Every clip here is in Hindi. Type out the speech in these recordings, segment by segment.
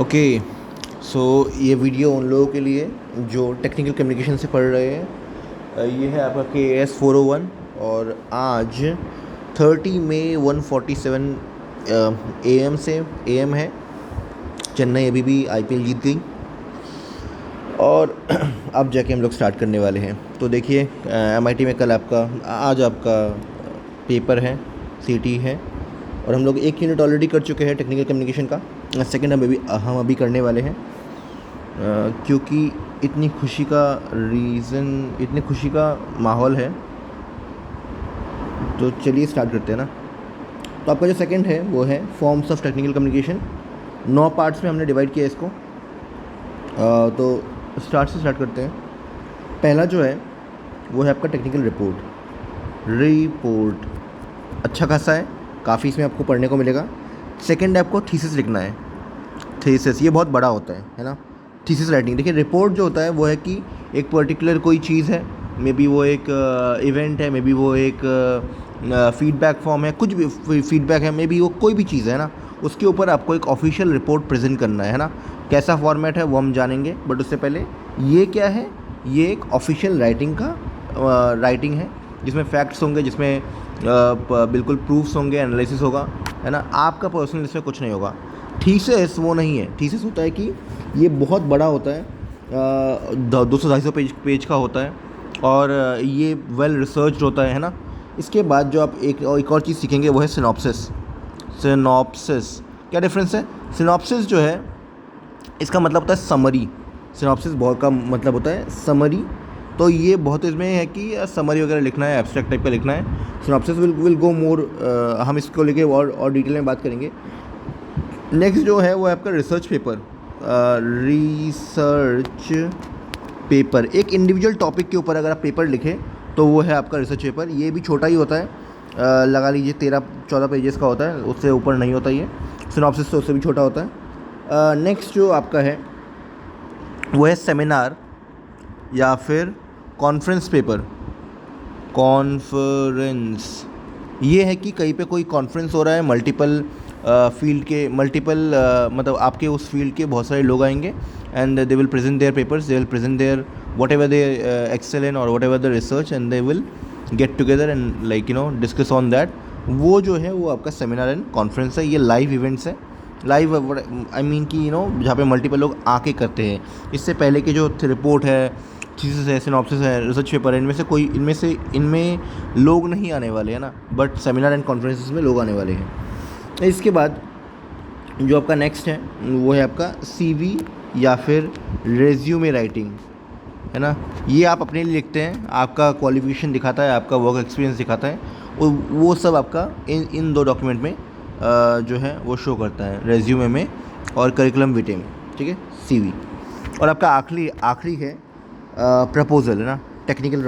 ओके। सो ये वीडियो उन लोगों के लिए जो टेक्निकल कम्युनिकेशन से पढ़ रहे हैं। ये है आपका KS 401 और आज 30 मई 1:47 AM से AM है। चेन्नई अभी भी IPL जीत गई और अब जाके हम लोग स्टार्ट करने वाले हैं। तो देखिए, MIT में कल आपका आज आपका पेपर है, CT है और हम लोग 1 यूनिट ऑलरेडी कर चुके हैं टेक्निकल कम्युनिकेशन का। सेकंड हम अभी करने वाले हैं। क्योंकि इतनी खुशी का माहौल है, तो चलिए स्टार्ट करते हैं ना। तो आपका जो सेकंड है वो है forms of technical communication. 9 parts में हमने डिवाइड किया इसको। तो स्टार्ट करते हैं। पहला जो है वो है आपका टेक्निकल रिपोर्ट अच्छा खासा है, काफ़ी इसमें आपको पढ़ने को मिलेगा। सेकंड है आपको थीसिस लिखना है। थीसिस ये बहुत बड़ा होता है ना। थीसिस राइटिंग, देखिए रिपोर्ट जो होता है वो है कि एक पर्टिकुलर कोई चीज़ है, मे बी वो एक इवेंट है, मे बी वो एक फीडबैक फॉर्म है, कुछ भी फीडबैक है, मे बी वो कोई भी चीज़ है ना, उसके ऊपर आपको एक ऑफिशियल रिपोर्ट प्रेजेंट करना है ना। कैसा फॉर्मेट है वो हम जानेंगे, बट उससे पहले ये क्या है, ये एक ऑफिशियल राइटिंग है जिसमें फैक्ट्स होंगे, जिसमें बिल्कुल प्रूफ्स होंगे, एनालिसिस होगा, है ना। आपका पर्सनल इसमें कुछ नहीं होगा। थीसिस वो नहीं है। थीसिस होता है कि ये बहुत बड़ा होता है, 200-250 पेज का होता है और ये वेल रिसर्च्ड होता है ना। इसके बाद जो आप एक और चीज़ सीखेंगे वो है सिनॉप्सिस। क्या डिफरेंस है? सिनॉप्सिस जो है इसका मतलब होता है समरी। सिनॉप्सिस बहुत का मतलब होता है समरी। तो ये बहुत इसमें है कि समरी वगैरह लिखना है, एब्स्ट्रैक्ट टाइप का लिखना है। सिनॉप्सिस विल गो मोर, हम इसको लेके और डिटेल में बात करेंगे। नेक्स्ट जो है वो है आपका रिसर्च पेपर। एक इंडिविजुअल टॉपिक के ऊपर अगर आप पेपर लिखें तो वो है आपका रिसर्च पेपर। ये भी छोटा ही होता है, लगा लीजिए 13-14 पेजेस का होता है, उससे ऊपर नहीं होता ये। सिनॉप्सिस तो उससे भी छोटा होता है। नेक्स्ट जो आपका है वो है सेमिनार या फिर कॉन्फ्रेंस पेपर। कॉन्फ्रेंस ये है कि कहीं पे कोई कॉन्फ्रेंस हो रहा है, मल्टीपल मतलब आपके उस फील्ड के बहुत सारे लोग आएंगे and they will present their papers, they will present their whatever they excel in और whatever the research, and they will get together and discuss on that. वो जो है वो आपका सेमिनार एंड कॉन्फ्रेंस है। ये लाइव इवेंट्स है। लाइव आई मीन कि जहाँ पे मल्टीपल लोग आके करते हैं। इससे पहले के जो रिपोर्ट है, थीसिस है, सिनॉप्सिस है, रिसर्च पेपर है, इनमें लोग नहीं आने वाले हैं ना, बट सेमिनार एंड कॉन्फ्रेंसेस में लोग आने वाले हैं। इसके बाद जो आपका नेक्स्ट है वो है आपका CV या फिर रेज्यूमे राइटिंग, है ना। ये आप अपने लिए लिखते हैं, आपका क्वालिफिकेशन दिखाता है, आपका वर्क एक्सपीरियंस दिखाता है, और वो सब आपका इन 2 डॉक्यूमेंट में जो है वो शो करता है, रेज्यूमे में और करिकुलम विटे में, ठीक है, CV। और आपका आखिरी है प्रपोजल, है ना, technical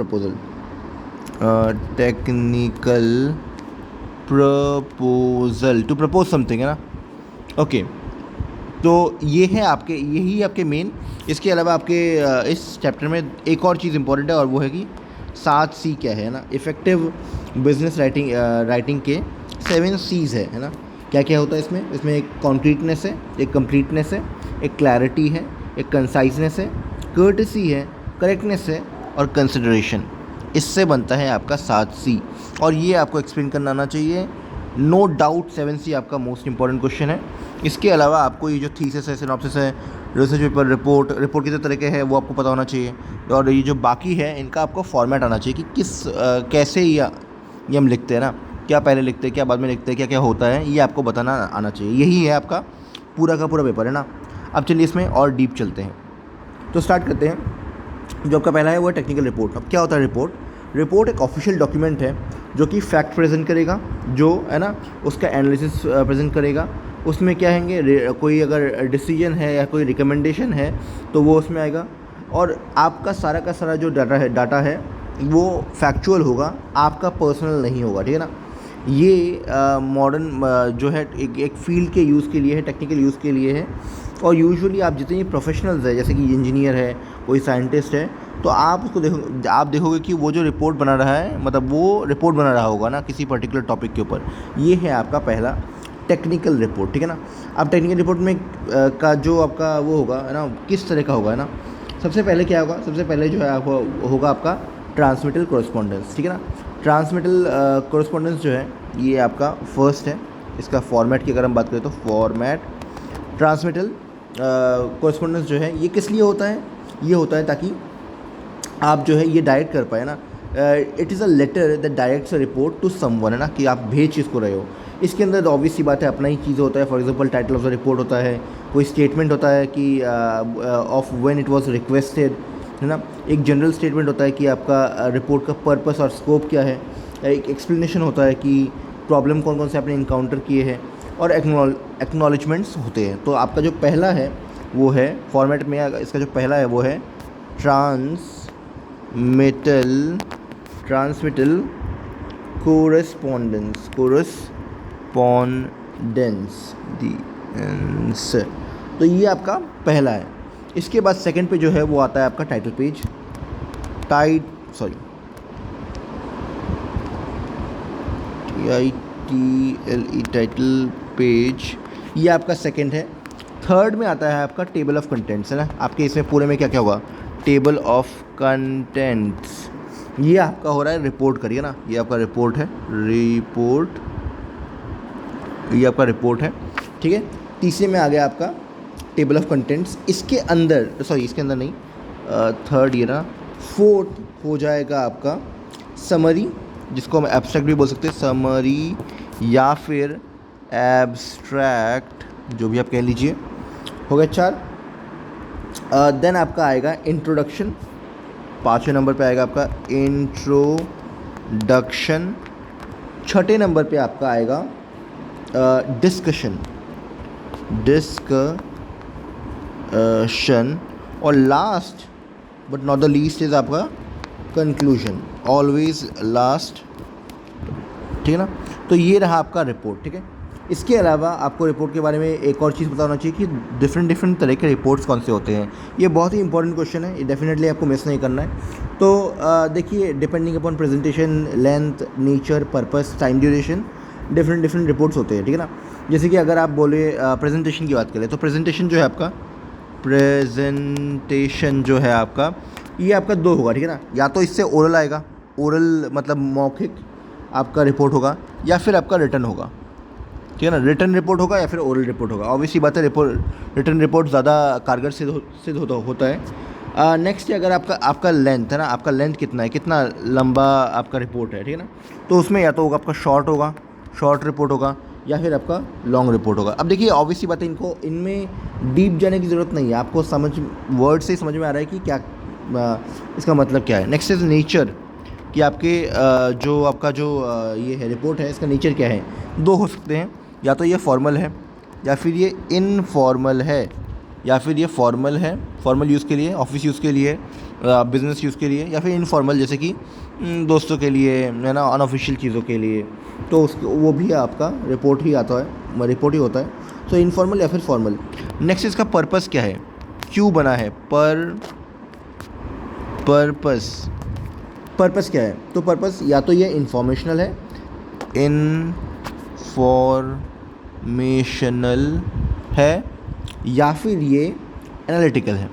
proposal to propose something, है ना। ओके। तो यही आपके मेन। इसके अलावा आपके इस चैप्टर में एक और चीज़ इंपॉर्टेंट है और वो है कि 7C क्या है ना। इफ़ेक्टिव बिजनेस राइटिंग के 7 C's है ना। क्या क्या होता है इसमें एक कॉन्क्रीटनेस है, एक कंप्लीटनेस है, एक क्लैरिटी है, एक कंसाइजनेस है, कर्टसी है, करेक्टनेस है और कंसिडरेशन। इससे बनता है आपका 7C और ये आपको एक्सप्लेन करना आना चाहिए। नो डाउट 7C आपका मोस्ट इंपॉर्टेंट क्वेश्चन है। इसके अलावा आपको ये जो थीसिस है, सिनॉप्सिस है, रिसर्च पेपर, रिपोर्ट किस तरह के है वो आपको पता होना चाहिए। और ये जो बाकी है इनका आपको फॉर्मेट आना चाहिए कि कैसे ये हम लिखते हैं ना, क्या पहले लिखते हैं, क्या बाद में लिखते हैं, क्या क्या होता है, ये आपको बताना आना चाहिए। यही है आपका पूरा का पूरा पेपर, है ना। अब चलिए इसमें और डीप चलते हैं, तो स्टार्ट करते हैं। जो आपका पहला है वो है टेक्निकल रिपोर्ट। अब क्या होता है रिपोर्ट एक ऑफिशियल डॉक्यूमेंट है जो कि फैक्ट प्रेजेंट करेगा, जो है ना उसका एनालिसिस प्रेजेंट करेगा। उसमें क्या हैंगे, कोई अगर डिसीजन है या कोई रिकमेंडेशन है तो वो उसमें आएगा। और आपका सारा का सारा जो डाटा है वो फैक्चुअल होगा, आपका पर्सनल नहीं होगा, ठीक है ना। ये मॉडर्न जो है एक फील्ड के यूज़ के लिए है, टेक्निकल यूज़ के लिए है। और यूजुअली आप जितने प्रोफेशनल्स हैं, जैसे कि इंजीनियर है, कोई साइंटिस्ट है, तो आप देखोगे कि वो जो रिपोर्ट बना रहा है, मतलब वो रिपोर्ट बना रहा होगा ना किसी पर्टिकुलर टॉपिक के ऊपर। ये है आपका पहला टेक्निकल रिपोर्ट, ठीक है ना। अब टेक्निकल रिपोर्ट में का जो आपका वो होगा है ना, किस तरह का होगा है ना। सबसे पहले क्या होगा, सबसे पहले जो है आपको होगा आपका ट्रांसमिटल कोरस्पॉन्डेंस, ठीक है ना। ट्रांसमिटल कोरस्पॉन्डेंस जो है ये आपका फर्स्ट है। इसका फॉर्मेट की अगर हम बात करें तो फॉर्मेट ट्रांसमिटल कोरस्पॉन्डेंस जो है ये किस लिए होता है, ये होता है ताकि आप जो है ये डायरेक्ट कर पाए ना। It is a letter that directs a report to someone, है ना, कि आप भेज किसको रहे हो। इसके अंदर ऑब्वियस सी बात है अपना ही चीज़ होता है। For example title of the report होता है, कोई स्टेटमेंट होता है कि of when it was requested, है ना। एक जनरल स्टेटमेंट होता है कि आपका रिपोर्ट का पर्पस और स्कोप क्या है। एक एक्सप्लेनेशन होता है कि प्रॉब्लम कौन कौन से आपने इनकाउंटर किए हैं, और एक्नॉलेजमेंट्स होते हैं। तो आपका जो पहला है वो है फॉर्मेट में, इसका जो पहला है वो है ट्रांसमिटल कोरेस्पॉन्डेंस तो ये आपका पहला है। इसके बाद सेकंड पे जो है वो आता है आपका टाइटल पेज, टाइटल पेज, ये आपका सेकंड है। थर्ड में आता है आपका टेबल ऑफ कंटेंट्स, है ना। आपके इसमें पूरे में क्या क्या होगा, टेबल ऑफ कंटेंट्स, ये आपका हो रहा है रिपोर्ट, करिए ना, ये आपका रिपोर्ट है, ये आपका रिपोर्ट है, ठीक है। तीसरे में आ गया आपका टेबल ऑफ कंटेंट्स। इसके अंदर नहीं, थर्ड ये ना, फोर्थ हो जाएगा आपका समरी, जिसको हम एब्स्ट्रैक्ट भी बोल सकते हैं, समरी या फिर एब्स्ट्रैक्ट, जो भी आप कह लीजिए। हो गया 4। देन आपका आएगा इंट्रोडक्शन, 5वें नंबर पे आएगा आपका इंट्रोडक्शन। 6ठे नंबर पे आपका आएगा डिस्कशन, और last but not the least is आपका कंक्लूजन, ऑलवेज लास्ट, ठीक है ना। तो ये रहा आपका रिपोर्ट, ठीक है। इसके अलावा आपको रिपोर्ट के बारे में एक और चीज़ पता होना चाहिए कि डिफरेंट तरह के रिपोर्ट्स कौन से होते हैं। ये बहुत ही इंपॉर्टेंट क्वेश्चन है, ये डेफिनेटली आपको मिस नहीं करना है। तो देखिए, depending upon presentation, length, nature, purpose, time duration, different reports होते हैं, ठीक है ना। जैसे कि अगर आप बोले प्रेजेंटेशन की बात करें, तो प्रेजेंटेशन जो है आपका ये आपका 2 होगा, ठीक है ना। या तो इससे ओरल आएगा, ओरल मतलब मौखिक आपका रिपोर्ट होगा, या फिर आपका रिटर्न होगा, ठीक है ना। रिटर्न रिपोर्ट होगा या फिर ओरल रिपोर्ट होगा। ऑब्वियसली बात है, रिटर्न रिपोर्ट ज़्यादा कारगर सिद्ध होता है। नेक्स्ट है, अगर आपका लेंथ है ना, आपका लेंथ कितना है, कितना लंबा आपका रिपोर्ट है, ठीक है ना। तो उसमें या तो होगा आपका शॉर्ट रिपोर्ट होगा, या फिर आपका लॉन्ग रिपोर्ट होगा। अब देखिए, ऑब्वियसली बात है, इनमें डीप जाने की ज़रूरत नहीं है, आपको वर्ड से ही समझ में आ रहा है कि क्या इसका मतलब क्या है। नेक्स्ट इज नेचर, कि आपके जो आपका ये है रिपोर्ट है, इसका नेचर क्या है। 2 हो सकते हैं, या तो ये फॉर्मल है, या फिर ये इनफॉर्मल है, या फिर ये फॉर्मल है, फॉर्मल यूज़ के लिए, ऑफिस यूज़ के लिए, बिज़नेस यूज़ के लिए, या फिर इनफॉर्मल जैसे कि दोस्तों के लिए, है ना, अनऑफिशियल चीज़ों के लिए। तो उसको वो भी आपका रिपोर्ट ही होता है। तो इनफॉर्मल या फिर फॉर्मल। नेक्स्ट इसका पर्पस क्या है, क्यों बना है, पर्पस क्या है। तो पर्पस या तो ये इंफॉर्मेशनल है, या फिर ये एनालिटिकल है,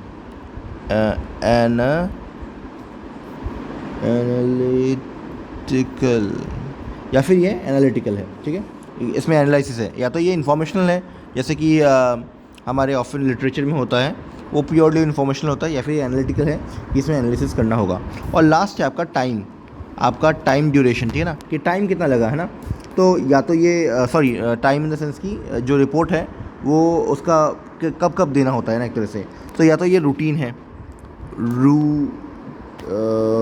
एनालिटिकल है, ठीक है। इसमें एनालिसिस है, या तो ये इंफॉर्मेशनल है, जैसे कि हमारे ऑफन लिटरेचर में होता है, वो प्योरली इन्फॉर्मेशनल होता है, या फिर एनालिटिकल है, इसमें एनालिसिस करना होगा। और लास्ट है आपका टाइम ड्यूरेशन, ठीक है ना, कि टाइम कितना लगा, है ना। तो या तो ये टाइम इन द सेंस की जो रिपोर्ट है वो उसका कब देना होता है ना, एक तरह से। तो या तो ये रूटीन है,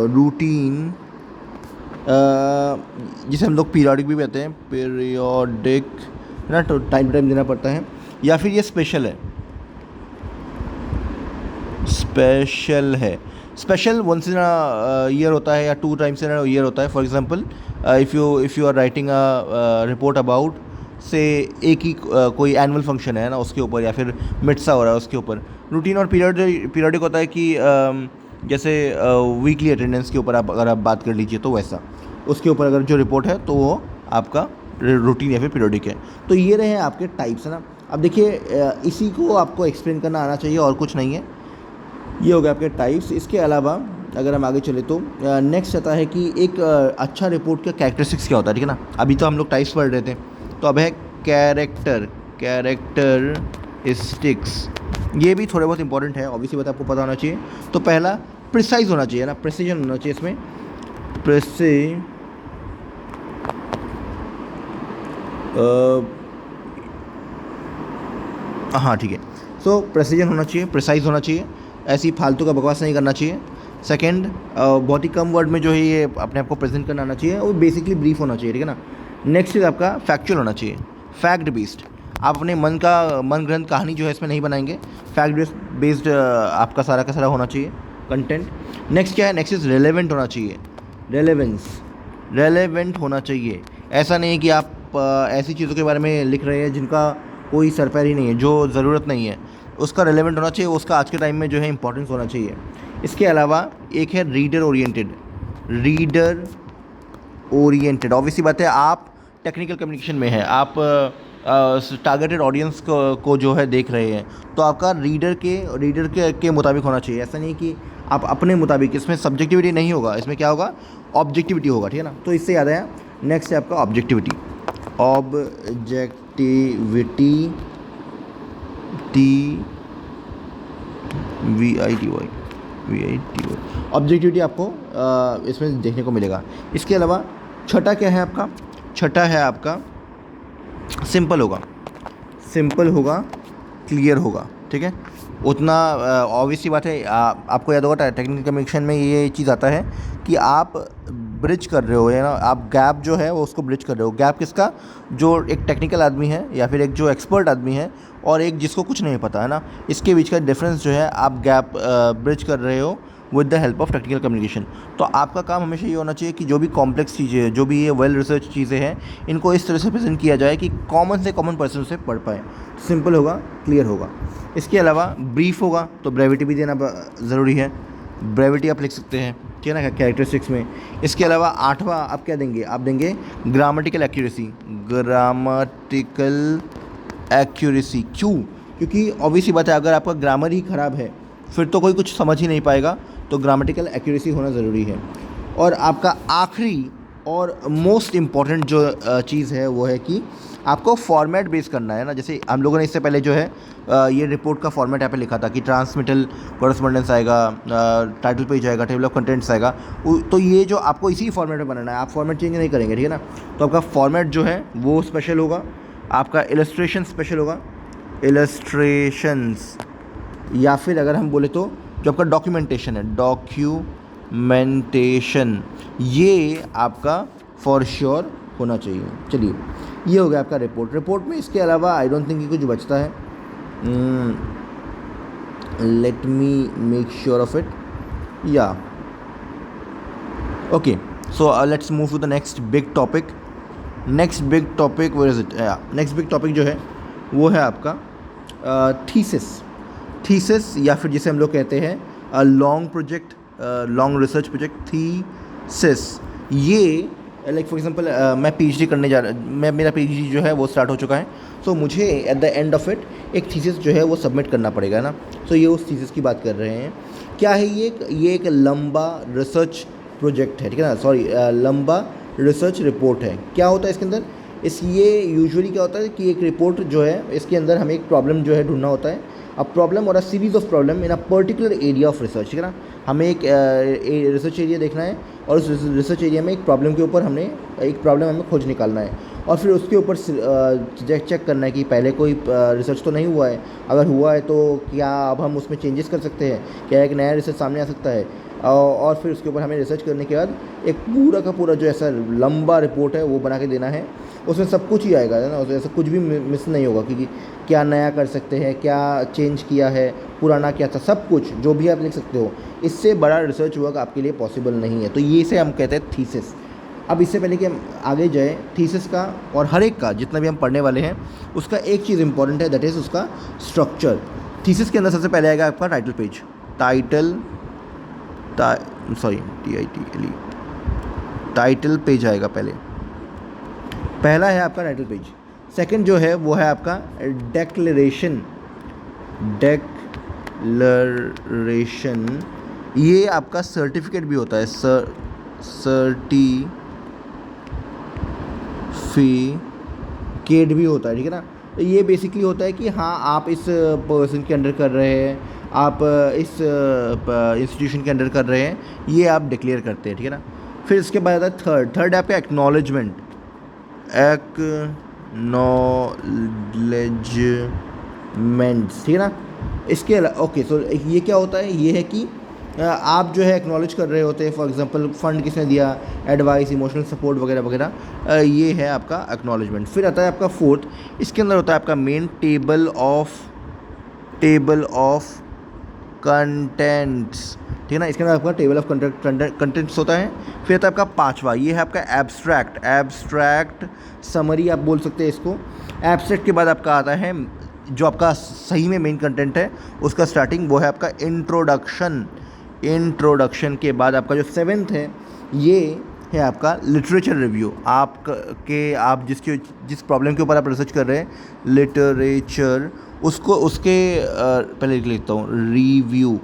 रूटीन जिसे हम लोग पीरियडिक भी कहते हैं, पीरियडिक, है ना, तो टाइम टू टाइम देना पड़ता है। या फिर ये special special once in a year होता है, या 2 टाइम्स इन अ ईयर होता है। For example, if you are writing a report about से एक ही कोई एनुअल फंक्शन है ना उसके ऊपर, या फिर मिट्सा हो रहा है उसके ऊपर। रूटीन और पीरियडिक होता है कि जैसे वीकली अटेंडेंस के ऊपर अगर आप बात कर लीजिए, तो वैसा उसके ऊपर अगर जो रिपोर्ट है तो वो आपका रूटीन या फिर पीरियोडिक है। तो ये रहे आपके टाइप्स, है ना। अब देखिए इसी को आपको एक्सप्लेन करना आना चाहिए और कुछ नहीं है। ये हो गया आपके टाइप्स। इसके अलावा अगर हम आगे चले तो नेक्स्ट आता है कि एक अच्छा रिपोर्ट का कैरेक्टरिस्टिक्स क्या होता है, ठीक है ना। अभी तो हम लोग टाइप्स पढ़ रहे थे, तो अब है कैरेक्टरिस्टिक्स। ये भी थोड़े बहुत इंपॉर्टेंट है, ऑब्वियसली बात आपको पता होना चाहिए। तो पहला प्रिसाइज होना चाहिए ना, प्रिसीजन होना चाहिए इसमें। हाँ ठीक है। सो प्रेसिजन होना चाहिए, प्रिसाइज होना चाहिए, ऐसी फालतू का बकवास नहीं करना चाहिए। सेकंड, बहुत ही कम वर्ड में जो है ये अपने आप को प्रेजेंट करना आना चाहिए, और बेसिकली ब्रीफ होना चाहिए, ठीक है ना। नेक्स्ट इज आपका फैक्चुअल होना चाहिए, फैक्ट बेस्ड। आप अपने मन ग्रंथ कहानी जो है इसमें नहीं बनाएंगे, फैक्ट बेस्ड आपका सारा का सारा होना चाहिए कंटेंट। नेक्स्ट क्या है, नेक्स्ट इज रेलेवेंट होना चाहिए, रेलेवेंट होना चाहिए। ऐसा नहीं कि आप ऐसी चीज़ों के बारे में लिख रहे हैं जिनका कोई सर पैर ही नहीं है, जो ज़रूरत नहीं है, उसका रेलेवेंट होना चाहिए, उसका आज के टाइम में जो है इंपॉर्टेंस होना चाहिए। इसके अलावा एक है रीडर ओरिएंटेड। ऑब्वियसली बात है, आप टेक्निकल कम्युनिकेशन में है, आप टारगेटेड ऑडियंस को जो है देख रहे हैं, तो आपका रीडर के मुताबिक होना चाहिए। ऐसा नहीं कि आप अपने मुताबिक, इसमें सब्जेक्टिविटी नहीं होगा, इसमें क्या होगा, ऑब्जेक्टिविटी होगा, ठीक है ना। तो इससे याद आया, नेक्स्ट है आपका ऑब्जेक्टिविटी ऑब्जेक्टिविटी आपको इसमें देखने को मिलेगा। इसके अलावा छठा क्या है आपका, छठा है आपका सिंपल होगा, क्लियर होगा, ठीक है। उतना ऑब्वियसली बात है, आपको याद होगा टेक्निकल कम्युनिकेशन में ये चीज़ आता है कि आप ब्रिज कर रहे हो, है ना, आप गैप जो है वो उसको ब्रिज कर रहे हो। गैप किसका, जो एक टेक्निकल आदमी है या फिर एक जो एक्सपर्ट आदमी है और एक जिसको कुछ नहीं पता, है ना, इसके बीच का डिफरेंस जो है आप गैप ब्रिज कर रहे हो with the help of technical communication. तो आपका काम हमेशा ये होना चाहिए कि जो भी कॉम्प्लेक्स चीज़ें हैं, जो भी ये वेल रिसर्च चीज़ें हैं, इनको इस तरह से प्रेजेंट किया जाए कि कॉमन से कॉमन पर्सन से पढ़ पाए। सिंपल होगा, क्लियर होगा। इसके अलावा ब्रीफ होगा, तो ब्रेविटी भी देना ज़रूरी है, ब्रेविटी आप लिख सकते हैं, ठीक है ना, कैरेक्टरिस्टिक्स में। इसके अलावा आठवां आप क्या देंगे, आप देंगे ग्रामेटिकल एक्यूरेसी। क्यों, क्योंकि ऑब्वियसली बात है, अगर आपका ग्रामर ही ख़राब है फिर तो कोई कुछ समझ ही नहीं पाएगा, तो ग्रामेटिकल एक्यूरेसी होना ज़रूरी है। और आपका आखिरी और मोस्ट इम्पॉर्टेंट जो चीज़ है वो है कि आपको फॉर्मेट बेस करना है ना। जैसे हम लोगों ने इससे पहले जो है ये रिपोर्ट का फॉर्मेट यहाँ पे लिखा था कि ट्रांसमिटल कॉरेस्पॉन्डेंस आएगा, टाइटल पेज आएगा, टेबल ऑफ कंटेंट्स आएगा। तो ये जो आपको इसी फॉर्मेट में बनाना है, आप फॉर्मेट चेंज नहीं करेंगे, ठीक है ना। तो आपका फॉर्मेट जो है वो स्पेशल होगा, आपका इलस्ट्रेशन स्पेशल होगा, इलस्ट्रेशंस, या फिर अगर हम बोले तो जो आपका डॉक्यूमेंटेशन है, डॉक्यूमेंटेशन, ये आपका फॉर श्योर होना चाहिए। चलिए, ये हो गया आपका रिपोर्ट में। इसके अलावा आई डोंट थिंक कि कुछ बचता है। Let me make sure of it, या okay. So let's move to the next big topic. Next big topic जो है वो है आपका थीसिस, या फिर जिसे हम लोग कहते हैं लॉन्ग रिसर्च प्रोजेक्ट, थीसिस। ये लाइक फॉर एग्जांपल मैं पीएचडी करने जा रहा, मेरा पीएचडी जो है वो स्टार्ट हो चुका है, तो मुझे at the end of it एक थीसिस जो है वो सबमिट करना पड़ेगा ना। तो ये उस थीसिस की बात कर रहे हैं। क्या है ये एक लंबा रिसर्च प्रोजेक्ट है, ठीक है ना, सॉरी लंबा रिसर्च रिपोर्ट है। क्या होता है इसके अंदर, ये यूजुअली क्या होता है कि एक रिपोर्ट जो है इसके अंदर हमें एक प्रॉब्लम जो है ढूंढना होता है, अ प्रॉब्लम और a series of problem in a particular area of research, ठीक है ना। हमें एक रिसर्च एरिया देखना है और उस रिसर्च एरिया में एक प्रॉब्लम के ऊपर हमें खोज निकालना है, और फिर उसके ऊपर चेक करना है कि पहले कोई रिसर्च तो नहीं हुआ है, अगर हुआ है तो क्या अब हम उसमें चेंजेस कर सकते हैं, क्या एक नया रिसर्च सामने आ सकता है। और फिर उसके ऊपर हमें रिसर्च करने के बाद एक पूरा का पूरा जो ऐसा लंबा रिपोर्ट है वो बना के देना है। उसमें सब कुछ ही आएगा, है ना, उसमें ऐसा कुछ भी मिस नहीं होगा कि क्या नया कर सकते हैं, क्या चेंज किया है, पुराना क्या था, सब कुछ जो भी आप लिख सकते हो। इससे बड़ा रिसर्च वर्क आपके लिए पॉसिबल नहीं है, तो ये से हम कहते हैं थीसिस। अब इससे पहले कि हम आगे जाए, थीसिस का और हर एक का जितना भी हम पढ़ने वाले हैं उसका एक चीज़ इंपॉर्टेंट है, दैट इज़ उसका स्ट्रक्चर। थीसिस के अंदर सबसे पहले आएगा आपका टाइटल पेज, टाइटल पेज आएगा पहले। पहला है आपका टाइटल पेज, सेकंड जो है वो है आपका डेक्लेरेशन। ये आपका सर्टिफिकेट भी होता है, सर्टिफिकेट भी होता है, ठीक है ना। तो ये बेसिकली होता है कि हाँ आप इस पर्सन के अंडर कर रहे हैं, आप इस इंस्टीट्यूशन के अंडर कर रहे हैं, ये आप डिक्लेयर करते हैं, ठीक है ना। फिर इसके बाद आता है थर्ड है आपका एक्नॉलेजमेंट, ठीक है ना। इसके ओके, सो ये क्या होता है, ये है कि आप जो है एक्नॉलेज कर रहे होते हैं, फॉर एग्जांपल फंड किसने दिया, एडवाइस, इमोशनल सपोर्ट वगैरह वगैरह, ये है आपका एक्नॉलेजमेंट। फिर आता है आपका फोर्थ, इसके अंदर होता है आपका मेन टेबल ऑफ कंटेंट्स, ठीक है ना। इसके अंदर आपका टेबल ऑफ कंटेंट्स होता है। फिर आता है आपका पांचवा, ये है आपका एब्स्ट्रैक्ट समरी आप बोल सकते हैं इसको। एब्स्ट्रैक्ट के बाद आपका आता है जो आपका सही में मेन कंटेंट है उसका स्टार्टिंग, वो है आपका इंट्रोडक्शन के बाद आपका जो सेवेंथ है ये है आपका लिटरेचर रिव्यू। आप जिस प्रॉब्लम के ऊपर आप रिसर्च कर रहे हैं, लिटरेचर, उसके पहले लिख लेता हूँ, रिव्यू।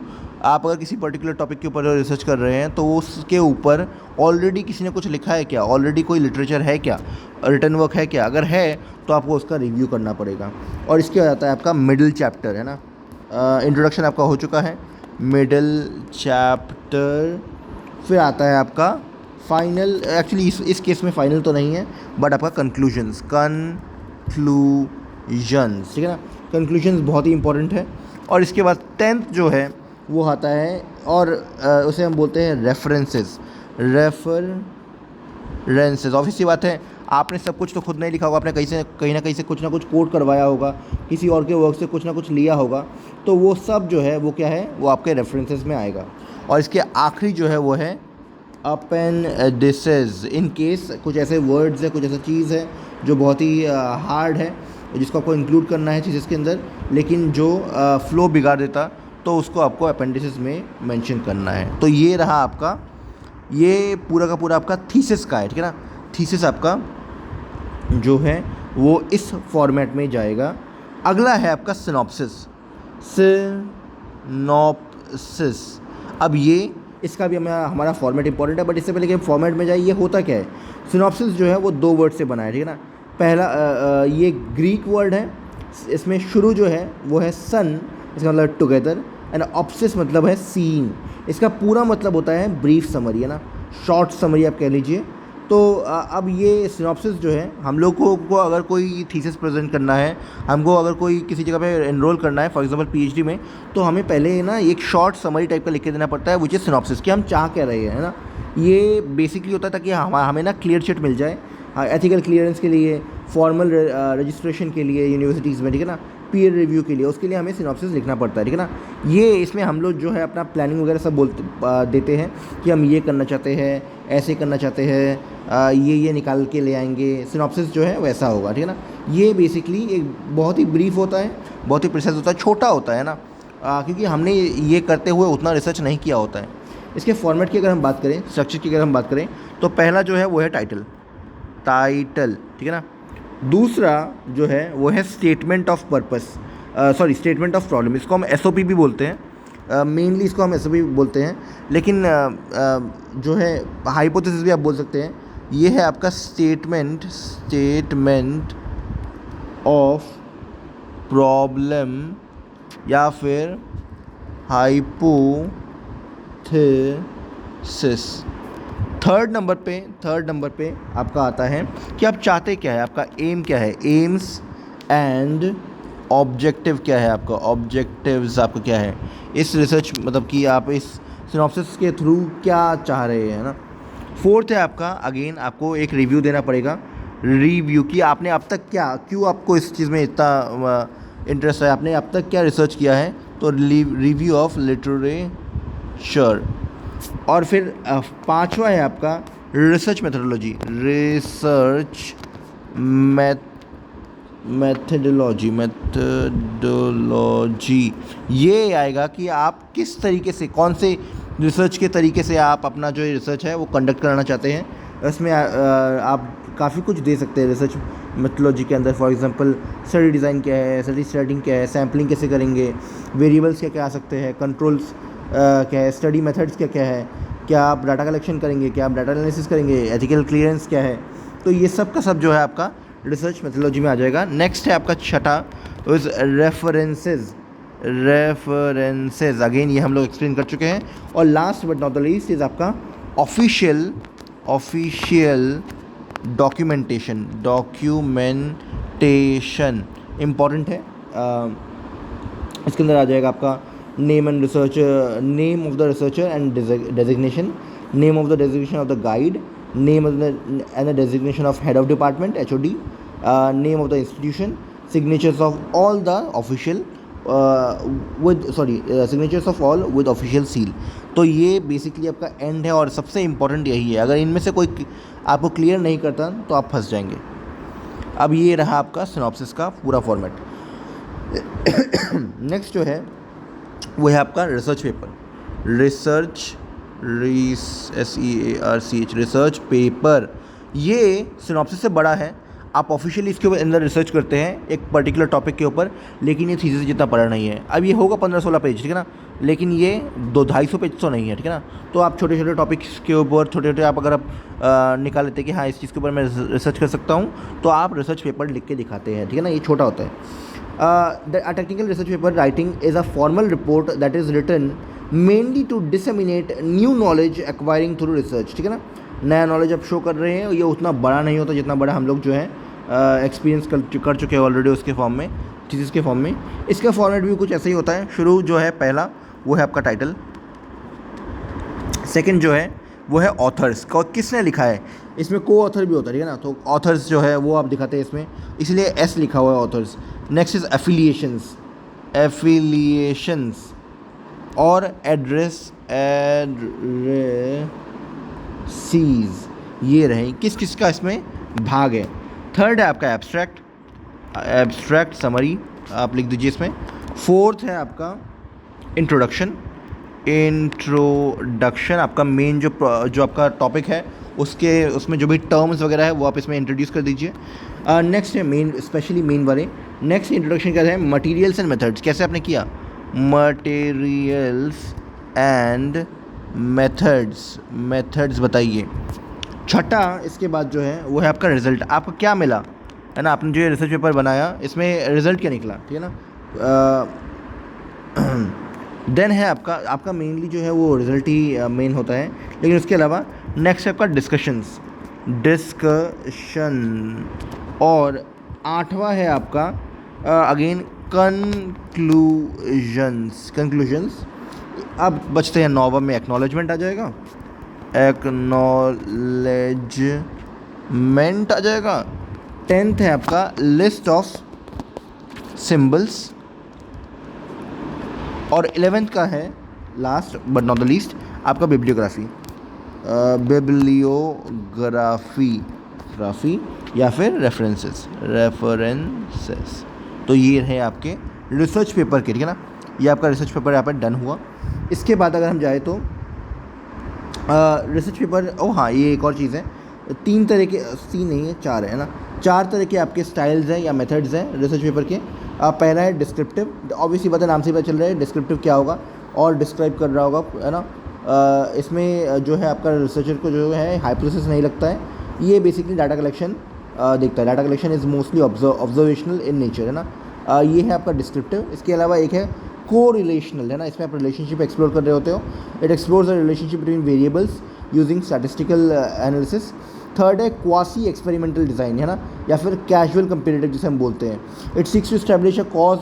आप अगर किसी पर्टिकुलर टॉपिक के ऊपर रिसर्च कर रहे हैं तो उसके ऊपर ऑलरेडी किसी ने कुछ लिखा है क्या, ऑलरेडी कोई लिटरेचर है क्या, रिटन वर्क है क्या, अगर है तो आपको उसका रिव्यू करना पड़ेगा। और इसके बाद आता है आपका मिडिल चैप्टर, है ना। इंट्रोडक्शन आपका हो चुका है, मिडिल चैप्टर। फिर आता है आपका फाइनल, एक्चुअली इस केस में फाइनल तो नहीं है बट आपका कंक्लूजन्स, ठीक है ना। कंक्लूजन्स बहुत ही इंपॉर्टेंट है। और इसके बाद 10th जो है वो आता है, और उसे हम बोलते हैं रेफरेंसेस। ऑब्वियस सी बात है, आपने सब कुछ तो खुद नहीं लिखा होगा, आपने कहीं ना कहीं से कुछ ना कुछ कोट करवाया होगा, किसी और के वर्क से कुछ ना कुछ लिया होगा, तो वो सब जो है वो क्या है, वो आपके रेफरेंसेस में आएगा। और इसके आखिरी जो है वो है अपेंडिसेस, इन केस कुछ ऐसे वर्ड्स है, कुछ ऐसा चीज़ है जो बहुत ही हार्ड है, जिसको आपको इंक्लूड करना है चीज़ के अंदर, लेकिन जो फ्लो बिगाड़ देता, तो उसको आपको अपेंडिसेस में मेंशन करना है। तो ये रहा आपका, ये पूरा का पूरा आपका थीसिस का है, ठीक है ना। थीसिस आपका जो है वो इस फॉर्मेट में जाएगा। अगला है आपका सिनॉप्सिस। अब ये इसका भी हमारा फॉर्मेट इंपॉर्टेंट है, बट इससे पहले कि हम फॉर्मेट में जाए, ये होता क्या है, सिनॉप्सिस जो है वो 2 वर्ड से बना है, ठीक है ना। पहला ये ग्रीक वर्ड है, इसमें शुरू जो है वो है सन, इसका मतलब टुगेदर, एंड ऑप्सिस मतलब है सीन। इसका पूरा मतलब होता है ब्रीफ समरी, है ना, शॉर्ट समरी आप कह लीजिए। तो अब ये सिनॉप्सिस जो है, हम लोग को अगर कोई थीसिस प्रेजेंट करना है, हमको अगर कोई किसी जगह पे एनरोल करना है, फॉर एग्जांपल पीएचडी में, तो हमें पहले ना एक शॉर्ट समरी टाइप का लिख के देना पड़ता है, विच इज सिनॉप्सिस, कि हम चाह क्या रहे हैं, है ना। ये बेसिकली होता है ताकि हमें ना क्लियर चिट मिल जाए एथिकल क्लियरेंस के लिए, फॉर्मल रजिस्ट्रेशन के लिए यूनिवर्सिटीज़ में, ठीक है ना, पीयर रिव्यू के लिए, उसके लिए हमें सिनॉप्सिस लिखना पड़ता है, ठीक है ना। ये इसमें हम लोग जो है अपना प्लानिंग वगैरह सब देते हैं कि हम ये करना चाहते हैं, ऐसे करना चाहते हैं, ये निकाल के ले आएंगे, सिनॉप्सिस जो है वैसा होगा, ठीक है ना। ये बेसिकली एक बहुत ही ब्रीफ होता है, बहुत ही प्रिसाइज होता है, छोटा होता है ना, क्योंकि हमने ये करते हुए उतना रिसर्च नहीं किया होता है। इसके फॉर्मेट की अगर हम बात करें, स्ट्रक्चर की अगर हम बात करें, तो पहला जो है वो है टाइटल, ठीक है ना। दूसरा जो है वो है statement of purpose, statement of problem, इसको हम एसओपी भी बोलते हैं, मेनली इसको हम एसओपी बोलते हैं, लेकिन जो है हाइपोथेसिस भी आप बोल सकते हैं। ये है आपका स्टेटमेंट ऑफ प्रॉब्लम या फिर हाइपोथेसिस। थर्ड नंबर पे आपका आता है कि आप चाहते क्या है, आपका एम क्या है, एम्स एंड ऑब्जेक्टिव क्या है, आपका ऑब्जेक्टिव्स आपका क्या है इस रिसर्च, मतलब कि आप इस सिनॉप्सिस के थ्रू क्या चाह रहे हैं ना। फोर्थ है आपका, अगेन आपको एक रिव्यू देना पड़ेगा, रिव्यू कि आपने अब तक क्यों आपको इस चीज़ में इतना इंटरेस्ट है, आपने अब तक क्या रिसर्च किया है, तो रिव्यू ऑफ लिटरेचर। और फिर पांचवा है आपका रिसर्च मेथोडोलॉजी, मेथोडोलॉजी ये आएगा कि आप किस तरीके से, कौन से रिसर्च के तरीके से आप अपना जो रिसर्च है वो कंडक्ट कराना चाहते हैं। इसमें आप काफ़ी कुछ दे सकते हैं रिसर्च मेथोलॉजी के अंदर। फॉर एग्जांपल स्टडी डिज़ाइन क्या है, स्टडी स्टार्टिंग क्या है, सैम्पलिंग कैसे करेंगे, वेरिएबल्स क्या क्या आ सकते हैं, कंट्रोल्स क्या है, स्टडी मेथड्स क्या क्या है, क्या आप डाटा कलेक्शन करेंगे, क्या आप डाटा एनालिसिस करेंगे, एथिकल क्लियरेंस क्या है। तो ये सब का सब जो है आपका रिसर्च मेथोलॉजी में आ जाएगा। नेक्स्ट है आपका छठा इज रेफरेंसेस। रेफरेंसेस अगेन ये हम लोग एक्सप्लेन कर चुके हैं। और last but not the least is आपका ऑफिशियल डॉक्यूमेंटेशन इम्पॉर्टेंट है। इसके अंदर आ जाएगा आपका name of the researcher and designation, name of the designation of the guide, name and the designation of head of department HOD, name of the institution, signatures of all the official signatures of all with official seal. तो ये बेसिकली आपका एंड है और सबसे इम्पॉर्टेंट यही है। अगर इनमें से कोई आपको क्लियर नहीं करता तो आप फंस जाएंगे। अब ये रहा आपका सिनॉप्सिस का पूरा फॉर्मेट। नेक्स्ट जो है वो है आपका रिसर्च पेपर। रिसर्च पेपर ये सिनॉप्सिस से बड़ा है। आप ऑफिशियली इसके अंदर रिसर्च करते हैं एक पर्टिकुलर टॉपिक के ऊपर, लेकिन ये थीसिस जितना बड़ा नहीं है। अब ये होगा 15-16 पेज, ठीक है ना, लेकिन ये 200-250 पेज तो नहीं है, ठीक है ना। तो आप छोटे छोटे टॉपिक्स के ऊपर छोटे आप अगर आप निकाल लेते हैं कि हाँ इस चीज़ के ऊपर मैं रिसर्च कर सकता हूँ, तो आप रिसर्च पेपर लिख के दिखाते हैं, ठीक है ना। ये छोटा होता है। A technical research paper writing is a formal report that is written mainly to disseminate new knowledge acquiring through research, ठीक है ना। नया नॉलेज आप शो कर रहे हैं, ये उतना बड़ा नहीं होता जितना बड़ा हम लोग जो है एक्सपीरियंस कर चुके हैं ऑलरेडी उसके फॉर्म में, थीसिस के फॉर्म में। इसका फॉर्मेट भी कुछ ऐसा ही होता है। शुरू जो है पहला वो है आपका टाइटल, सेकंड जो है वो है ऑथर्स, किसने लिखा है। इसमें को ऑथर भी होता है, ठीक है ना। तो ऑथर्स जो है वो आप दिखाते हैं इसमें, इसलिए S लिखा हुआ है ऑथर्स। नेक्स्ट इज एफिलिएशंस और एड्रेसीज, ये रहे किस किस का इसमें भाग है। थर्ड है आपका एब्स्ट्रैक्ट समरी, आप लिख दीजिए इसमें। फोर्थ है आपका इंट्रोडक्शन आपका मेन जो आपका टॉपिक है उसमें जो भी टर्म्स वगैरह है वो आप इसमें इंट्रोड्यूस कर दीजिए। नेक्स्ट है मेन, स्पेशली मेन वाले। नेक्स्ट इंट्रोडक्शन क्या है, मटेरियल्स एंड मेथड्स, कैसे आपने किया, मटेरियल्स एंड मेथड्स बताइए। छठा इसके बाद जो है वो है आपका रिजल्ट, आपको क्या मिला, है ना। आपने जो ये रिसर्च पेपर बनाया इसमें रिजल्ट क्या निकला, ठीक है ना। देन है आपका मेनली जो है वो रिजल्ट ही मेन होता है, लेकिन उसके अलावा नेक्स्ट है आपका डिस्कशन। और आठवां है आपका अगेन कंक्लूजन्स। अब बचते हैं 9वां में एक्नॉलेजमेंट आ जाएगा, एक्नॉलेजमेंट आ जाएगा। 10th है आपका लिस्ट ऑफ सिंबल्स और 11th का है last but not the least आपका बिब्लियोग्राफी या फिर रेफरेंसेस। तो ये है आपके रिसर्च पेपर के, ठीक है ना। ये आपका रिसर्च पेपर यहाँ पर डन हुआ। इसके बाद अगर हम जाए तो रिसर्च पेपर, हाँ ये एक और चीज़ है, 3 तरह के, 3 नहीं है 4 है ना, 4 तरह के आपके स्टाइल्स हैं या मेथड्स हैं रिसर्च पेपर के। पहला है डिस्क्रिप्टिव, ऑब्वियसली पता नाम से पता चल रहा है डिस्क्रिप्टिव क्या होगा और डिस्क्राइब कर रहा होगा, है ना। इसमें जो है आपका रिसर्चर को जो है हाइपोथेसिस नहीं लगता है, ये बेसिकली डाटा कलेक्शन देखता है। Data collection is mostly observational in nature, है ना। ये है आपका डिस्क्रिप्टिव। इसके अलावा एक है को रिलेशनल, है ना, इसमें आप रिलेशनशिप एक्सप्लोर कर रहे होते हो। It explores the relationship between variables using statistical analysis. Third है क्वासी एक्सपेरिमेंटल डिज़ाइन, है ना, या फिर कैजुअल कंपेरेटिव जिसे हम बोलते हैं। It seeks to establish a cause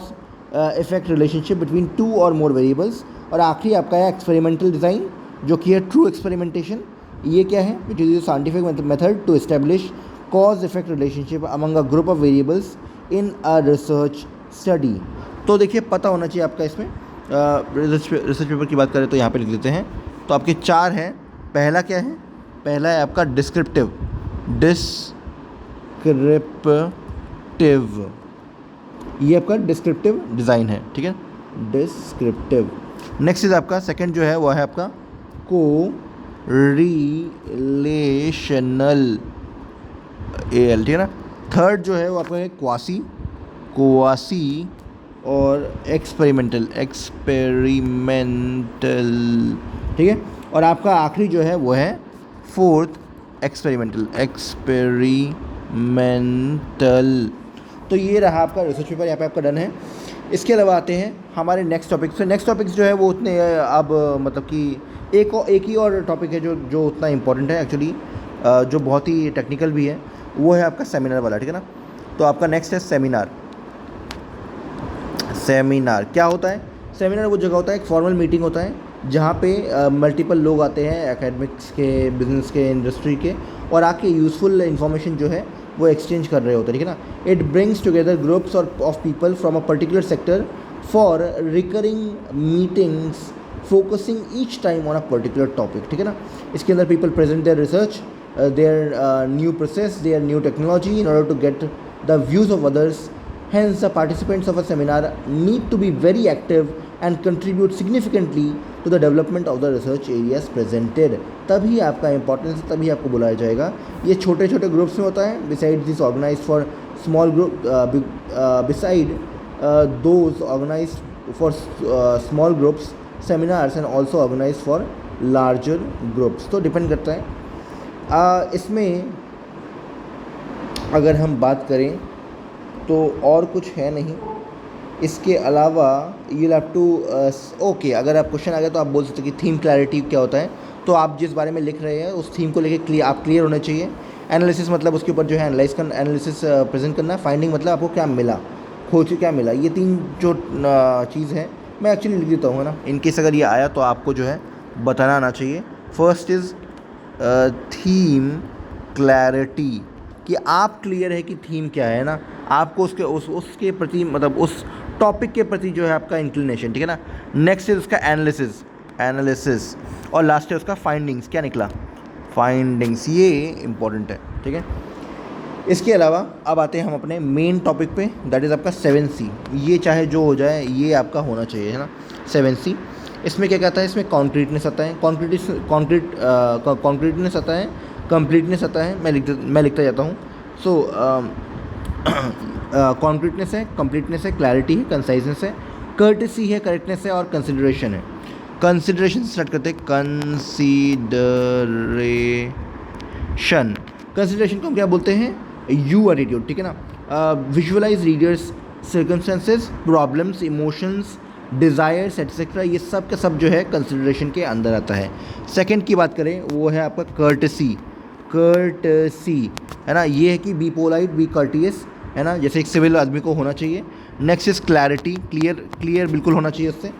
effect relationship between 2 और मोर वेरिएबल्स। और आखिरी आपका है एक्सपेरिमेंटल डिज़ाइन, जो कि है ट्रू एक्सपेरिमेंटेशन। ये क्या है, it is a scientific method to establish cause effect relationship among a group of variables in a research study. तो देखिए पता होना चाहिए आपका इसमें। रिसर्च पेपर की बात करें तो यहाँ पे लिख देते हैं। तो आपके 4 हैं। पहला क्या है, पहला है आपका डिस्क्रिप्टिव, ये आपका डिस्क्रिप्टिव डिज़ाइन है, ठीक है, डिस्क्रिप्टिव। नेक्स्ट इज आपका सेकंड जो है वो है आपका को रिलेशनल, AL, ठीक है ना। थर्ड जो है वो आपका है क्वासी, क्वासी और एक्सपेरिमेंटल, ठीक है। और आपका आखिरी जो है वो है फोर्थ एक्सपेरिमेंटल, तो ये रहा आपका रिसर्च पेपर, यहाँ पे आपका डन है। इसके अलावा आते हैं हमारे नेक्स्ट टॉपिक से। नेक्स्ट टॉपिक्स जो है वो उतने अब मतलब कि एक ही और टॉपिक है जो उतना इम्पोर्टेंट है एक्चुअली, जो बहुत ही टेक्निकल भी है, वो है आपका सेमिनार वाला, ठीक है ना। तो आपका नेक्स्ट है सेमिनार। सेमिनार क्या होता है? सेमिनार वो जगह होता है, एक फॉर्मल मीटिंग होता है जहाँ पे मल्टीपल लोग आते हैं, एकेडमिक्स के, बिजनेस के, इंडस्ट्री के, और आके यूज़फुल इन्फॉर्मेशन जो है वो एक्सचेंज कर रहे होते हैं, ठीक है ना। इट ब्रिंग्स टुगेदर ग्रुप्स और of people from a particular sector for recurring meetings focusing each time on a particular topic, ठीक है ना। इसके अंदर people present their research, their new process, their new technology in order to get the views of others. Hence, the participants of a seminar need to be very active and contribute significantly to the development of the research areas presented. तभी आपका इम्पोर्टेंस, तभी आपको बुलाया जाएगा। ये छोटे छोटे ग्रुप्स में होता है। Besides this organized for small group, beside those organized for small groups seminars and also organized for larger groups. तो डिपेंड करता है। इसमें अगर हम बात करें तो और कुछ है नहीं। इसके अलावा यू हैव टू ओके, अगर आप क्वेश्चन आ गया तो आप बोल सकते हैं कि थीम क्लैरिटी क्या होता है। तो आप जिस बारे में लिख रहे हैं उस थीम को लेके आप क्लियर होने चाहिए। एनालिसिस मतलब उसके ऊपर जो है एनालिसिस प्रेजेंट करना। फाइंडिंग मतलब आपको क्या मिला, खोज के क्या मिला। ये तीन जो चीज़ है मैं एक्चुअली लिख देता हूँ ना, इनकेस अगर ये आया तो आपको जो है बताना आना चाहिए। फर्स्ट इज़ थीम क्लैरिटी, कि आप क्लियर है कि थीम क्या है ना, आपको उसके प्रति मतलब उस टॉपिक के प्रति जो है आपका इंक्लिनेशन, ठीक है ना। नेक्स्ट है उसका एनालिसिस और लास्ट है उसका फाइंडिंग्स, क्या निकला, फाइंडिंग्स, ये इम्पॉर्टेंट है, ठीक है। इसके अलावा अब आते हैं हम अपने मेन टॉपिक पे, दैट इज़ आपका 7C। ये चाहे जो हो जाए ये आपका होना चाहिए, है ना, 7C। इसमें क्या कहता है, इसमें कॉन्क्रीटनेस आता है, कॉन्क्रीटनेस आता है, कंप्लीटनेस आता है। मैं लिखता जाता हूँ। सो कॉन्क्रीटनेस है, कंप्लीटनेस है, क्लैरिटी है, कंसाइजनेस है, कर्टेसी है, करेक्टनेस है और कंसिडरेशन है। कंसिडरेशन से स्टार्ट करते हैं। कंसिडरेशन को हम क्या बोलते हैं, यू एटीट्यूड, ठीक है ना। Visualise readers circumstances, problems, emotions, desires etcetera, ये सब का सब जो है कंसिडरेशन के अंदर आता है। सेकंड की बात करें वो है आपका कर्टसी, है ना। ये है कि बी पोलाइट, बी कर्टियस, है ना, जैसे एक सिविल आदमी को होना चाहिए। नेक्स्ट इज़ क्लैरिटी, क्लियर बिल्कुल होना चाहिए उससे।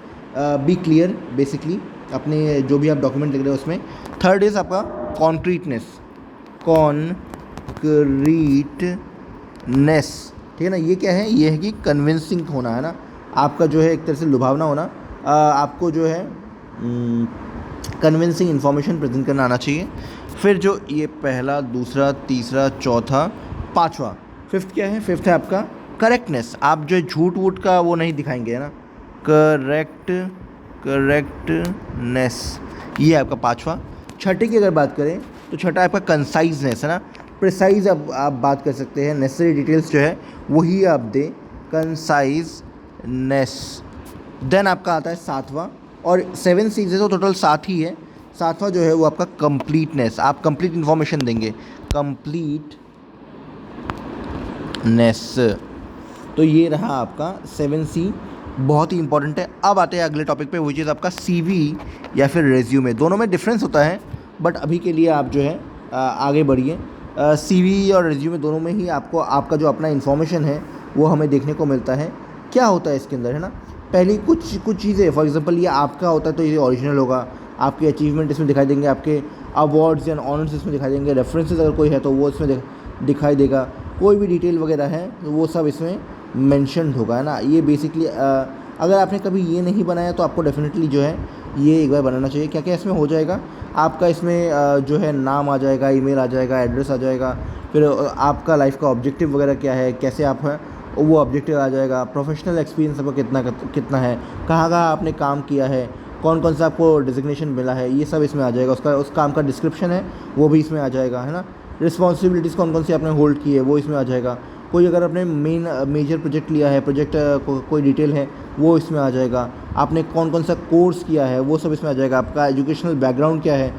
बी क्लियर बेसिकली अपने जो भी आप डॉक्यूमेंट लिख रहे हो उसमें। थर्ड इज़ आपका कॉन्क्रीटनेस, ठीक है ना। ये क्या है, ये है कि कन्विंसिंग होना, है ना, आपका जो है एक तरह से लुभावना होना, आपको जो है कन्विंसिंग इन्फॉर्मेशन प्रेजेंट करना आना चाहिए। फिर जो ये पहला, दूसरा, तीसरा, चौथा, पांचवा, फिफ्थ क्या है, फिफ्थ है आपका करेक्टनेस। आप जो झूठ वूठ का वो नहीं दिखाएंगे, है ना, करेक्टनेस, ये है आपका पांचवा। छठे की अगर बात करें तो छठा आपका कंसाइजनेस, है ना, प्रिसाइज आप बात कर सकते हैं। नेसेसरी डिटेल्स जो है वही आप दें, कंसाइजनेस। देन आपका आता है सातवां, और 7 चीज़ें तो टोटल 7 ही है। सातवां जो है वो आपका कंप्लीटनेस, आप कंप्लीट इन्फॉर्मेशन देंगे, कंप्लीटनेस। तो ये रहा आपका 7C, बहुत ही इंपॉर्टेंट है। अब आते हैं अगले टॉपिक पे, वो चीज़ आपका CV या फिर रेज्यूमे। दोनों में डिफरेंस होता है, बट अभी के लिए आप जो है आगे बढ़िए। CV और रेज्यूमे दोनों में ही आपको आपका जो अपना इन्फॉर्मेशन है वो हमें देखने को मिलता है। क्या होता है इसके अंदर, है ना, पहली कुछ चीज़ें, फॉर एग्जांपल ये आपका होता है तो ये ओरिजिनल होगा, आपके अचीवमेंट इसमें दिखाई देंगे, आपके अवार्ड्स या ऑनर्स इसमें दिखाई देंगे, रेफरेंसेस अगर कोई है तो वो इसमें दिखाई देगा, कोई भी डिटेल वगैरह है तो वो सब इसमें मेंशन्ड होगा, है ना। ये बेसिकली अगर आपने कभी ये नहीं बनाया तो आपको डेफिनेटली जो है ये एक बार बनाना चाहिए। क्या क्या इसमें हो जाएगा, आपका इसमें जो है नाम आ जाएगा, ईमेल आ जाएगा, एड्रेस आ जाएगा, फिर आपका लाइफ का ऑब्जेक्टिव वगैरह क्या है, कैसे आप हैं वो ऑब्जेक्टिव आ जाएगा, प्रोफेशनल एक्सपीरियंस आपका कितना है, कहाँ आपने काम किया है, कौन सा आपको डिजिग्नेशन मिला है, ये सब इसमें आ जाएगा। उस काम का डिस्क्रिप्शन है वो भी इसमें आ जाएगा, है ना। रिस्पॉन्सिबिलिटीज़ कौन कौन सी आपने होल्ड की है वो इसमें आ जाएगा। कोई अगर आपने मेजर प्रोजेक्ट लिया है, प्रोजेक्ट कोई डिटेल है वो इसमें आ जाएगा। आपने कौन कौन सा कोर्स किया है वो सब इसमें आ जाएगा। आपका एजुकेशनल बैकग्राउंड क्या है,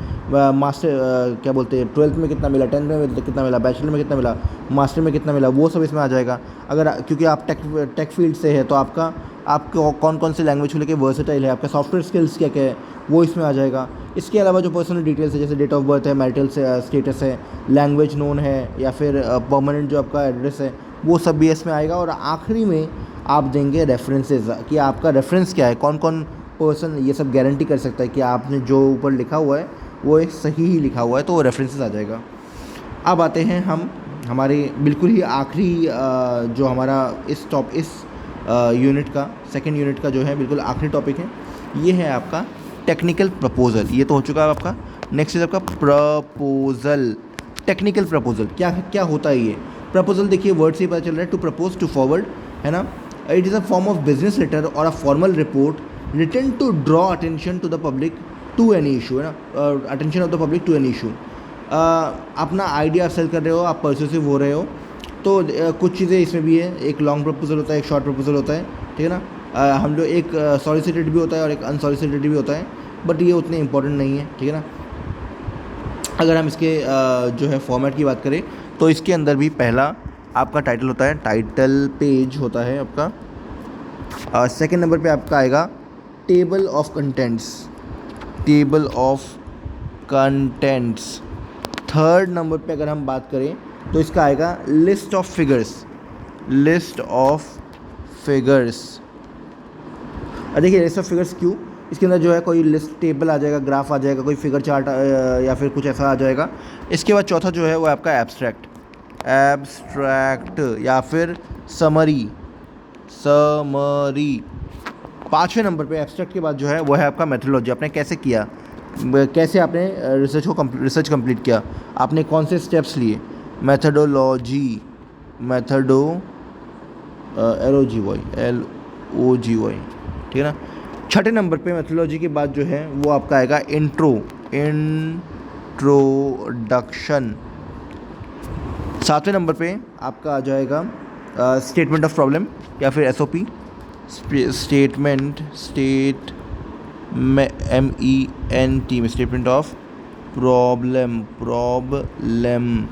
मास्टर क्या बोलते हैं 12th में कितना मिला, 10th में कितना मिला, बैचलर में कितना मिला, मास्टर में कितना मिला, वो सब इसमें आ जाएगा। अगर क्योंकि आप टेक फील्ड से है तो आपको कौन कौन सी लैंग्वेज को लेकर वर्सेटाइल है, आपका सॉफ्टवेयर स्किल्स क्या क्या है वो इसमें आ जाएगा। इसके अलावा जो पर्सनल डिटेल्स है जैसे डेट ऑफ बर्थ है, मैरिटल स्टेटस है, लैंग्वेज नोन है या फिर परमानेंट जो आपका एड्रेस है वो सब भी इसमें आएगा। और आखिरी में आप देंगे रेफरेंसेस कि आपका रेफरेंस क्या है, कौन कौन पर्सन ये सब गारंटी कर सकता है कि आपने जो ऊपर लिखा हुआ है वो एक सही ही लिखा हुआ है, तो वो रेफरेंसेस आ जाएगा। अब आते हैं हम हमारे बिल्कुल ही आखिरी जो हमारा इस यूनिट का सेकंड यूनिट का जो है बिल्कुल आखिरी टॉपिक है, ये है आपका टेक्निकल प्रपोजल। ये तो हो चुका है आपका। नेक्स्ट इज आपका प्रपोजल। टेक्निकल प्रपोजल क्या क्या होता है ये प्रपोजल? देखिए वर्ड से ही पता चल रहा है, टू प्रपोज, टू फॉरवर्ड, है ना। It is a form of business letter और a formal report written to draw attention to the public to any issue, है ना, attention of the public to any issue. अपना आइडिया सेल कर रहे हो, आप परसुसिव हो रहे हो, तो कुछ चीज़ें इसमें भी है। एक लॉन्ग प्रपोजल होता है, एक शॉर्ट प्रपोजल होता है, ठीक है ना। हम लोग एक सॉलिसिटेड भी होता है और एक अनसॉलिसिटेड भी होता है, बट ये उतने इंपॉर्टेंट नहीं है, ठीक है ना। अगर हम इसके जो है फॉर्मेट की बात करें तो इसके अंदर भी पहला आपका टाइटल होता है, टाइटल पेज होता है आपका। सेकंड नंबर पे आपका आएगा table of contents, table of contents. Third number पे अगर हम बात करें तो इसका आएगा list of figures, list of figures. देखिए लिस्ट ऑफ फिगर्स क्यों, इसके अंदर जो है कोई लिस्ट टेबल आ जाएगा, ग्राफ आ जाएगा, कोई फिगर चार्ट या फिर कुछ ऐसा आ जाएगा। इसके बाद चौथा जो है वो आपका एब्स्ट्रैक्ट, एब्स्ट्रैक्ट या फिर समरी, समरी। पाँचवें नंबर पे एब्स्ट्रैक्ट के बाद जो है वो है आपका मेथोडोलॉजी, आपने कैसे किया, कैसे आपने रिसर्च कंप्लीट किया, आपने कौन से स्टेप्स लिए, मेथोडोलॉजी, मेथडो LOGY, ठीक है ना। छठे नंबर पे मेथोडोलॉजी के बाद जो है वो आपका आएगा इंट्रो, इंट्रोडक्शन। सातवें नंबर पे आपका आ जाएगा स्टेटमेंट ऑफ प्रॉब्लम या फिर SOP, स्टेटमेंट, MENT में स्टेटमेंट ऑफ प्रॉब्लम, प्रॉब्लम।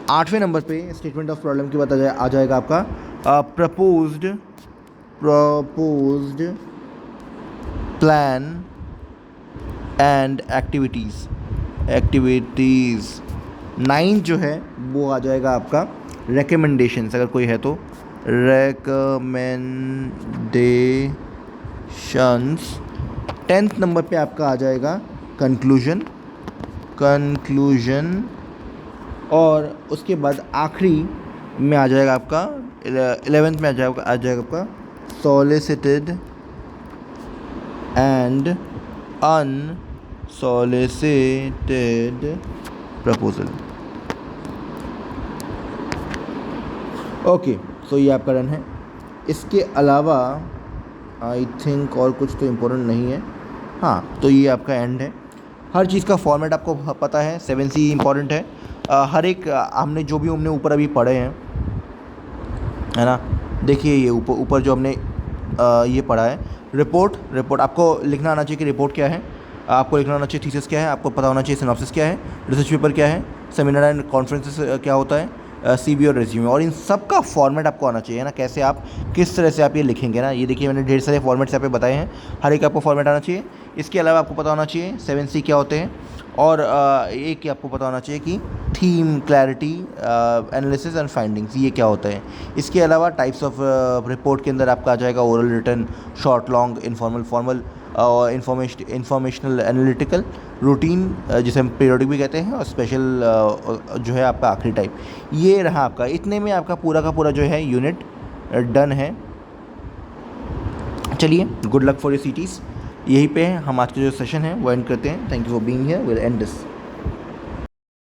आठवें नंबर पे स्टेटमेंट ऑफ प्रॉब्लम के बाद आ जाएगा आपका proposed plan and activities. Ninth जो है वो आ जाएगा आपका रिकमेंडेशंस, अगर कोई है तो रिकमेंडेशंस। 10th नंबर पे आपका आ जाएगा कंक्लूजन, और उसके बाद आखिरी में आ जाएगा आपका 11th में आ जाएगा आपका solicited and unsolicited proposal. Okay, so ये आपका रन है। इसके अलावा आई थिंक और कुछ तो इम्पोर्टेंट नहीं है। हाँ, तो ये आपका एंड है। हर चीज़ का फॉर्मेट आपको पता है, 7C इम्पॉर्टेंट है। हर एक हमने जो भी हमने ऊपर अभी पढ़े हैं, है ना। देखिए ये ऊपर जो हमने ये पढ़ा है, रिपोर्ट आपको लिखना आना चाहिए कि रिपोर्ट क्या है, आपको लिखना आना चाहिए थीसिस क्या है, आपको पता होना चाहिए सिनॉप्सिस क्या है, रिसर्च पेपर क्या है, सेमिनार एंड कॉन्फ्रेंसेस क्या होता है, CV और रेज्यूमे, और इन सब का फॉर्मेट आपको आना चाहिए ना, कैसे आप किस तरह से आप ये लिखेंगे ना। ये देखिए मैंने ढेर सारे फॉर्मेट्स यहाँ पे बताए हैं, हर एक आपको फॉर्मेट आना चाहिए। इसके अलावा आपको पता होना चाहिए 7C क्या होते हैं, और एक आपको पता होना चाहिए कि theme, clarity, analysis and findings ये क्या होता है। इसके अलावा टाइप्स ऑफ रिपोर्ट के अंदर आपका आ जाएगा oral, written, short, long, informal, formal, और इंफॉर्मेशनल, एनालिटिकल, रूटीन जिसे हम पीरियोडिक भी कहते हैं, और स्पेशल जो है आपका आखिरी टाइप। ये रहा आपका, इतने में आपका पूरा का पूरा जो है यूनिट डन है। चलिए, good luck for your CTs। यहीं पे हम आज का जो सेशन है वो एंड करते हैं। Thank you for being here, will and this.